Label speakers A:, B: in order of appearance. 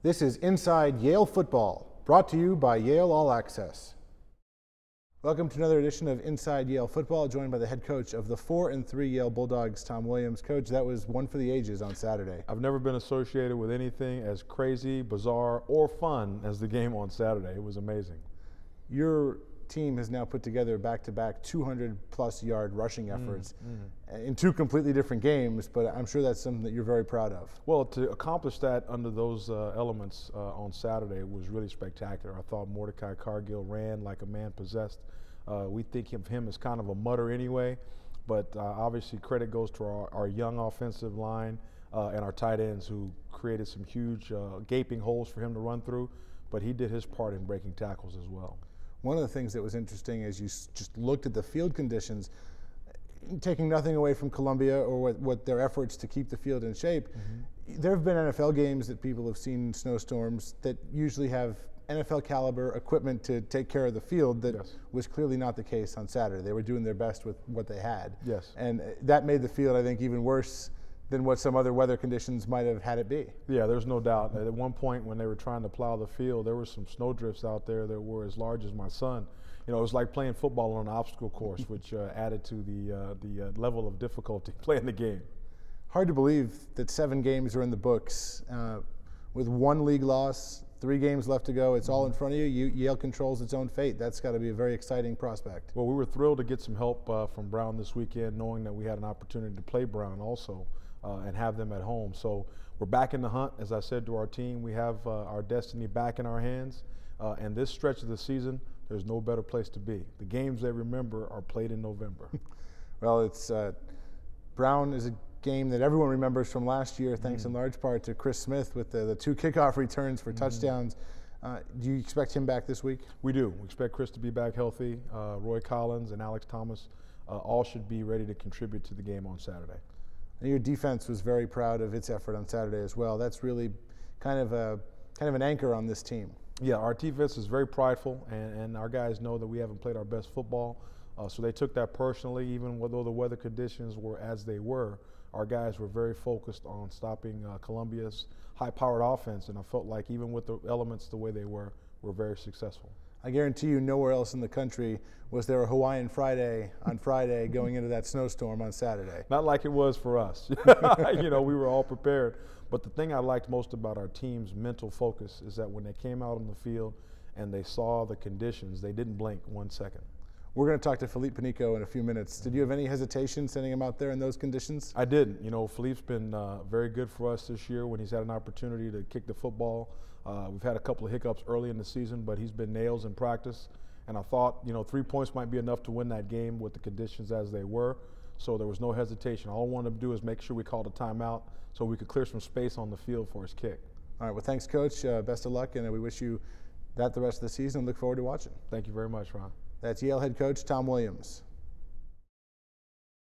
A: This is Inside Yale Football, brought to you by Yale All Access. Welcome to another edition of Inside Yale Football, joined by the head coach of the 4-3 Yale Bulldogs, Tom Williams. Coach, that was one for the ages on Saturday.
B: I've never been associated with anything as crazy, bizarre, or fun as the game on Saturday. It was amazing.
A: Your team has now put together back-to-back 200-plus yard rushing efforts in two completely different games, but I'm sure that's something that you're very proud of.
B: Well, to accomplish that under those elements on Saturday was really spectacular. I thought Mordecai Cargill ran like a man possessed. We think of him as kind of a mutter anyway, but obviously credit goes to our young offensive line and our tight ends who created some huge gaping holes for him to run through, but he did his part in breaking tackles as well.
A: One of the things that was interesting as you just looked at the field conditions, taking nothing away from Columbia or what their efforts to keep the field in shape, there have been NFL games that people have seen in snowstorms that usually have NFL caliber equipment to take care of the field that was clearly not the case on Saturday. They were doing their best with what they had.
B: Yes.
A: And that made the field, I think, even worse than what some other weather conditions might have had it be.
B: Yeah, there's no doubt. At one point when they were trying to plow the field, there were some snowdrifts out there that were as large as my son. You know, it was like playing football on an obstacle course, which added to the level of difficulty playing the game.
A: Hard to believe that 7 games are in the books. With 1 league loss, 3 games left to go, it's all in front of you. Yale controls its own fate. That's got to be a very exciting prospect.
B: Well, we were thrilled to get some help from Brown this weekend, knowing that we had an opportunity to play Brown also. And have them at home. So we're back in the hunt. As I said to our team, we have our destiny back in our hands. And this stretch of the season, there's no better place to be. The games they remember are played in November.
A: Well, it's Brown is a game that everyone remembers from last year, thanks in large part to Chris Smith with the 2 kickoff returns for touchdowns. Do you expect him back this week?
B: We do. We expect Chris to be back healthy. Roy Collins and Alex Thomas all should be ready to contribute to the game on Saturday.
A: And your defense was very proud of its effort on Saturday as well. That's really kind of an anchor on this team.
B: Yeah, our defense is very prideful, and our guys know that we haven't played our best football. So they took that personally, even though the weather conditions were as they were. Our guys were very focused on stopping Columbia's high-powered offense, and I felt like even with the elements the way they were very successful.
A: I guarantee you nowhere else in the country was there a Hawaiian Friday on Friday going into that snowstorm on Saturday.
B: Not like it was for us. You know, we were all prepared. But the thing I liked most about our team's mental focus is that when they came out on the field and they saw the conditions, they didn't blink 1 second.
A: We're going to talk to Philippe Panico in a few minutes. Did you have any hesitation sending him out there in those conditions?
B: I didn't. You know, Philippe's been very good for us this year when he's had an opportunity to kick the football. We've had a couple of hiccups early in the season, but he's been nails in practice. And I thought, you know, 3 points might be enough to win that game with the conditions as they were. So there was no hesitation. All I wanted to do is make sure we called a timeout so we could clear some space on the field for his kick.
A: All right, well, thanks, Coach. Best of luck, and we wish you that the rest of the season. Look forward to watching.
B: Thank you very much, Ron.
A: That's Yale head coach Tom Williams.